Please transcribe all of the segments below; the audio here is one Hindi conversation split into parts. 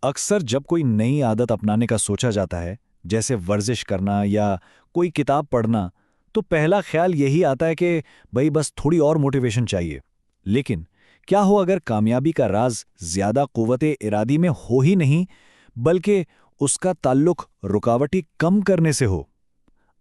अक्सर जब कोई नई आदत अपनाने का सोचा जाता है, जैसे वर्जिश करना या कोई किताब पढ़ना, तो पहला ख्याल यही आता है कि भाई बस थोड़ी और मोटिवेशन चाहिए। लेकिन क्या हो अगर कामयाबी का राज ज्यादा कुव्वते इरादी में हो ही नहीं, बल्कि उसका ताल्लुक रुकावटें कम करने से हो?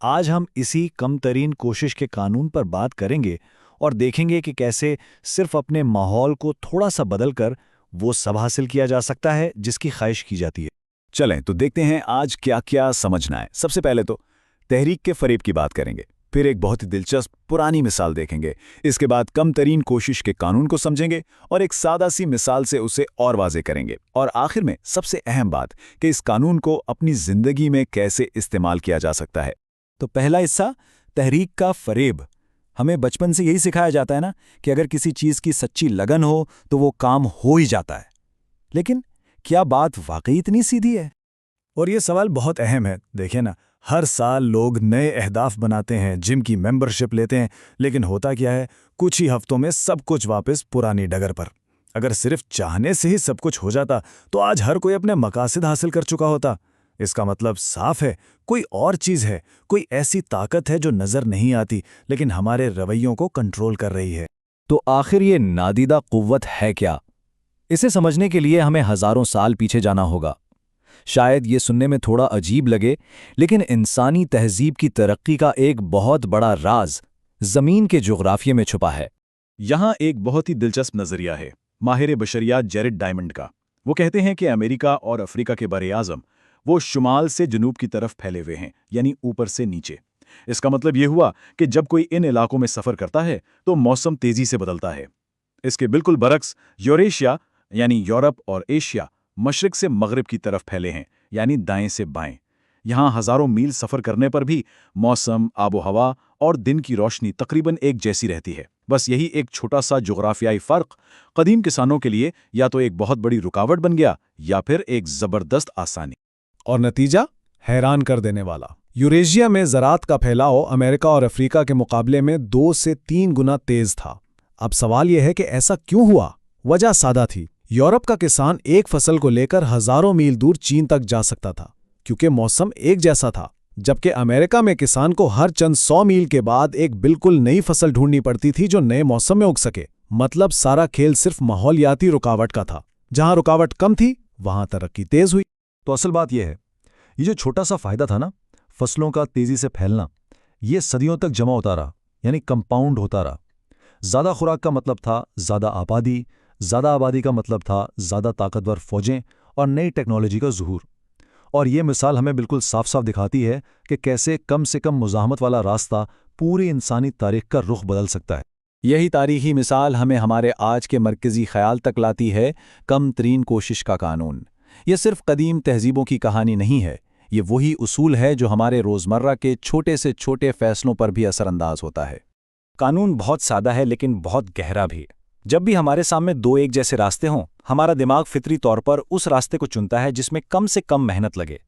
आज हम इसी कम तरीन कोशिश के कानून पर बात करेंगे और देखेंगे कि कैसे सिर्फ अपने माहौल को थोड़ा सा बदलकर वो सब हासिल किया जा सकता है जिसकी ख्वाहिश की जाती है। चलें तो देखते हैं आज क्या क्या समझना है। सबसे पहले तो तहरीक के फरेब की बात करेंगे, फिर एक बहुत ही दिलचस्प पुरानी मिसाल देखेंगे, इसके बाद कम तरीन कोशिश के कानून को समझेंगे और एक सादा सी मिसाल से उसे और वाजे करेंगे, और आखिर में सबसे अहम बात कि इस कानून को अपनी जिंदगी में कैसे इस्तेमाल किया जा सकता है। तो पहला हिस्सा, तहरीक का फरेब। हमें बचपन से यही सिखाया जाता है ना कि अगर किसी चीज़ की सच्ची लगन हो तो वो काम हो ही जाता है। लेकिन क्या बात वाकई इतनी सीधी है? और ये सवाल बहुत अहम है। देखिए ना, हर साल लोग नए अहदाफ बनाते हैं, जिम की मेंबरशिप लेते हैं, लेकिन होता क्या है, कुछ ही हफ्तों में सब कुछ वापस पुरानी डगर पर। अगर सिर्फ चाहने से ही सब कुछ हो जाता तो आज हर कोई अपने मकासद हासिल कर चुका होता। इसका मतलब साफ है, कोई और चीज़ है, कोई ऐसी ताकत है जो नज़र नहीं आती लेकिन हमारे रवैयों को कंट्रोल कर रही है। तो आखिर ये नादीदा कुव्वत है क्या? इसे समझने के लिए हमें हजारों साल पीछे जाना होगा। शायद ये सुनने में थोड़ा अजीब लगे, लेकिन इंसानी तहजीब की तरक्की का एक बहुत बड़ा राज जमीन के जोग्राफिये में छुपा है। यहाँ एक बहुत ही दिलचस्प नजरिया है माहिर बशरियात जेरेड डायमंड का। वो कहते हैं कि अमेरिका और अफ्रीका के बरे-आज़म वो शुमाल से जनूब की तरफ फैले हुए हैं, यानी ऊपर से नीचे। इसका मतलब ये हुआ कि जब कोई इन इलाकों में सफ़र करता है तो मौसम तेज़ी से बदलता है। इसके बिल्कुल बरक्स यूरेशिया यानी यूरोप और एशिया मशरिक से मगरिब की तरफ फैले हैं, यानी दाएं से बाएं। यहाँ हज़ारों मील सफ़र करने पर भी मौसम, आबो हवा और दिन की रोशनी तकरीबन एक जैसी रहती है। बस यही एक छोटा सा जोग्राफियाई फ़र्क कदीम किसानों के लिए या तो एक बहुत बड़ी रुकावट बन गया या फिर एक ज़बरदस्त आसानी। और नतीजा हैरान कर देने वाला। यूरेशिया में ज़राअत का फैलाव अमेरिका और अफ्रीका के मुकाबले में 2 से 3 गुना तेज था। अब सवाल यह है कि ऐसा क्यों हुआ? वजह सादा थी। यूरोप का किसान एक फसल को लेकर हजारों मील दूर चीन तक जा सकता था क्योंकि मौसम एक जैसा था, जबकि अमेरिका में किसान को हर चंद 100 मील के बाद एक बिल्कुल नई फसल ढूंढनी पड़ती थी जो नए मौसम में उग सके। मतलब सारा खेल सिर्फ माहौलियाती रुकावट का था। जहां रुकावट कम थी वहां तरक्की तेज हुई। तो असल बात यह है, ये जो छोटा सा फायदा था ना, फसलों का तेजी से फैलना, ये सदियों तक जमा होता रहा, यानी कंपाउंड होता रहा। ज्यादा खुराक का मतलब था ज्यादा आबादी, ज़्यादा आबादी का मतलब था ज़्यादा ताकतवर फौजें और नई टेक्नोलॉजी का ज़ुहूर। और ये मिसाल हमें बिल्कुल साफ साफ दिखाती है कि कैसे कम से कम मुज़ाहमत वाला रास्ता पूरी इंसानी तारीख का रुख बदल सकता है। यही तारीखी मिसाल हमें हमारे आज के मरकज़ी ख्याल तक लाती है, कम तरीन कोशिश का कानून। ये सिर्फ कदीम तहजीबों की कहानी नहीं है, ये वही उसूल है जो हमारे रोज़मर्रा के छोटे से छोटे फ़ैसलों पर भी असरअंदाज होता है। कानून बहुत सादा है लेकिन बहुत गहरा भी। जब भी हमारे सामने 2 एक जैसे रास्ते हों, हमारा दिमाग फितरी तौर पर उस रास्ते को चुनता है जिसमें कम से कम मेहनत लगे।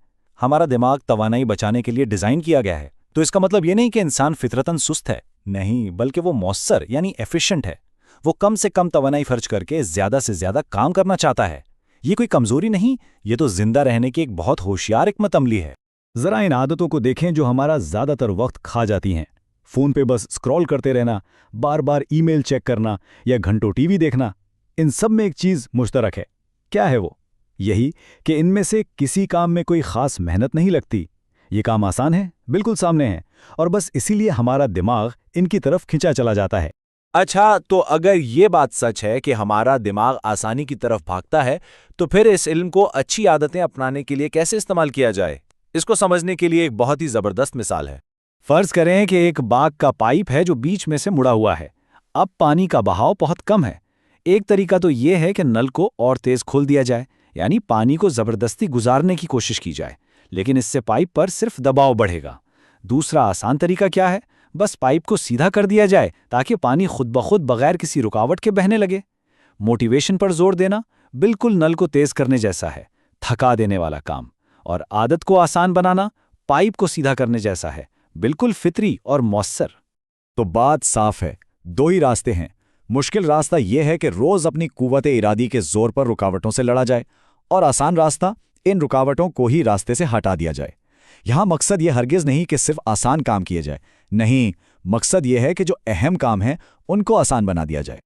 हमारा दिमाग तवानाई बचाने के लिए डिज़ाइन किया गया है। तो इसका मतलब ये नहीं कि इंसान फितरतन सुस्त है, नहीं, बल्कि वो मौसर यानी एफिशिएंट है। वो कम से कम तवानाई खर्च करके ज़्यादा से ज़्यादा काम करना चाहता है। ये कोई कमज़ोरी नहीं, ये तो जिंदा रहने की एक बहुत होशियार हिकमत अमली है। ज़रा इन आदतों को देखें जो हमारा ज़्यादातर वक्त खा जाती हैं। फ़ोन पे बस स्क्रॉल करते रहना, बार बार ईमेल चेक करना या घंटों टीवी देखना, इन सब में एक चीज़ मुश्तरक है। क्या है वो? यही कि इनमें से किसी काम में कोई ख़ास मेहनत नहीं लगती। ये काम आसान है, बिल्कुल सामने है, और बस इसीलिए हमारा दिमाग इनकी तरफ खिंचा चला जाता है। अच्छा, तो अगर ये बात सच है कि हमारा दिमाग आसानी की तरफ भागता है, तो फिर इस इल्म को अच्छी आदतें अपनाने के लिए कैसे इस्तेमाल किया जाए? इसको समझने के लिए एक बहुत ही ज़बरदस्त मिसाल है। फर्ज करें कि एक बाग का पाइप है जो बीच में से मुड़ा हुआ है। अब पानी का बहाव बहुत कम है। एक तरीका तो यह है कि नल को और तेज खोल दिया जाए, यानी पानी को जबरदस्ती गुजारने की कोशिश की जाए, लेकिन इससे पाइप पर सिर्फ दबाव बढ़ेगा। दूसरा आसान तरीका क्या है? बस पाइप को सीधा कर दिया जाए ताकि पानी खुद ब खुद बगैर किसी रुकावट के बहने लगे। मोटिवेशन पर जोर देना बिल्कुल नल को तेज करने जैसा है, थका देने वाला काम। और आदत को आसान बनाना पाइप को सीधा करने जैसा है, बिल्कुल फितरी और मौसर। तो बात साफ है, 2 ही रास्ते हैं। मुश्किल रास्ता यह है कि रोज़ अपनी कुव्वत इरादी के जोर पर रुकावटों से लड़ा जाए, और आसान रास्ता, इन रुकावटों को ही रास्ते से हटा दिया जाए। यहाँ मकसद ये हरगिज़ नहीं कि सिर्फ आसान काम किए जाए, नहीं, मकसद ये है कि जो अहम काम हैं उनको आसान बना दिया जाए।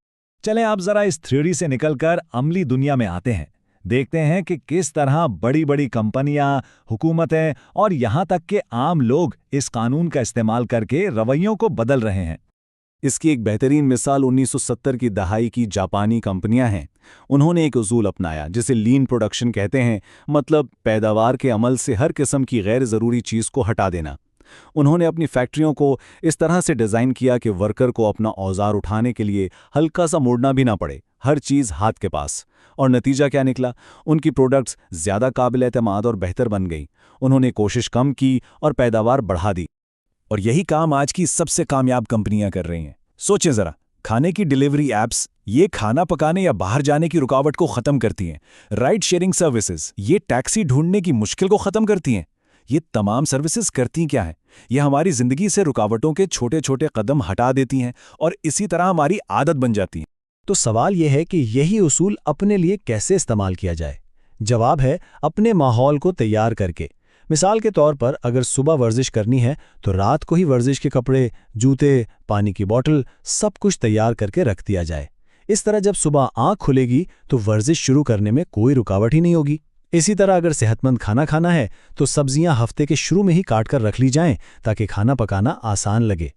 चलें आप जरा इस थ्योरी से निकलकर अमली दुनिया में आते हैं। देखते हैं कि किस तरह बड़ी बड़ी कंपनियां, हुकूमतें और यहां तक के आम लोग इस कानून का इस्तेमाल करके रवैयों को बदल रहे हैं। इसकी एक बेहतरीन मिसाल 1970 की दहाई की जापानी कंपनियां हैं। उन्होंने एक उसूल अपनाया जिसे लीन प्रोडक्शन कहते हैं, मतलब पैदावार के अमल से हर किस्म की गैर ज़रूरी चीज़ को हटा देना। उन्होंने अपनी फैक्ट्रियों को इस तरह से डिज़ाइन किया कि वर्कर को अपना औजार उठाने के लिए हल्का सा मोड़ना भी ना पड़े, हर चीज़ हाथ के पास। और नतीजा क्या निकला? उनकी प्रोडक्ट्स ज़्यादा काबिल एतमाद और बेहतर बन गई। उन्होंने कोशिश कम की और पैदावार बढ़ा दी। और यही काम आज की सबसे कामयाब कंपनियां कर रही हैं। सोचें जरा, खाने की डिलीवरी ऐप्स ये खाना पकाने या बाहर जाने की रुकावट को ख़त्म करती हैं। राइड शेयरिंग सर्विसेज ये टैक्सी ढूंढने की मुश्किल को ख़त्म करती हैं। ये तमाम सर्विसेज करती क्या हैं? ये हमारी ज़िंदगी से रुकावटों के छोटे छोटे कदम हटा देती हैं और इसी तरह हमारी आदत बन जाती हैं। तो सवाल यह है कि यही उसूल अपने लिए कैसे इस्तेमाल किया जाए? जवाब है, अपने माहौल को तैयार करके। मिसाल के तौर पर अगर सुबह वर्जिश करनी है तो रात को ही वर्जिश के कपड़े, जूते, पानी की बोतल सब कुछ तैयार करके रख दिया जाए। इस तरह जब सुबह आँख खुलेगी तो वर्जिश शुरू करने में कोई रुकावट ही नहीं होगी। इसी तरह अगर सेहतमंद खाना खाना है तो सब्जियां हफ्ते के शुरू में ही काट कर रख ली जाएं ताकि खाना पकाना आसान लगे।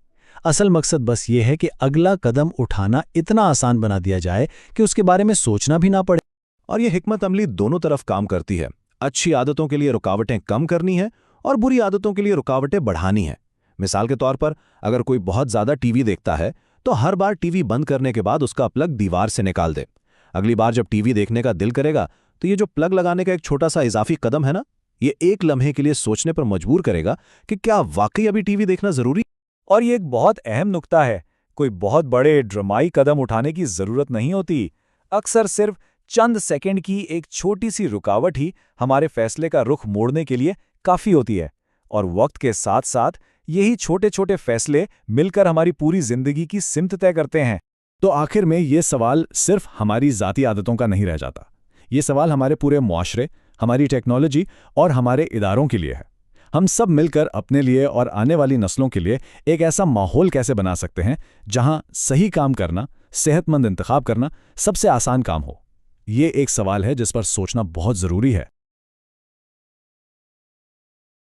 असल मकसद बस ये है कि अगला कदम उठाना इतना आसान बना दिया जाए कि उसके बारे में सोचना भी ना पड़े। और ये हिकमत अमली दोनों तरफ काम करती है। अच्छी आदतों के लिए रुकावटें कम करनी है और बुरी आदतों के लिए रुकावटें बढ़ानी है। मिसाल के तौर पर अगर कोई बहुत ज़्यादा टीवी देखता है तो हर बार टीवी बंद करने के बाद उसका प्लग दीवार से निकाल दे। अगली बार जब टीवी देखने का दिल करेगा तो ये जो प्लग लगाने का एक छोटा सा इजाफी कदम है ना, ये एक लम्हे के लिए सोचने पर मजबूर करेगा कि क्या वाकई अभी टीवी देखना जरूरी। और ये एक बहुत अहम नुक्ता है। कोई बहुत बड़े ड्रामाई कदम उठाने की ज़रूरत नहीं होती। अक्सर सिर्फ चंद सेकंड की एक छोटी सी रुकावट ही हमारे फैसले का रुख मोड़ने के लिए काफ़ी होती है। और वक्त के साथ साथ यही छोटे छोटे फैसले मिलकर हमारी पूरी जिंदगी की सिमत तय करते हैं। तो आखिर में ये सवाल सिर्फ हमारी ज़ाती आदतों का नहीं रह जाता। ये सवाल हमारे पूरे मुआशरे, हमारी टेक्नोलॉजी और हमारे इदारों के लिए है। हम सब मिलकर अपने लिए और आने वाली नस्लों के लिए एक ऐसा माहौल कैसे बना सकते हैं जहां सही काम करना, सेहतमंद इंतखाब करना सबसे आसान काम हो। ये एक सवाल है जिस पर सोचना बहुत ज़रूरी है।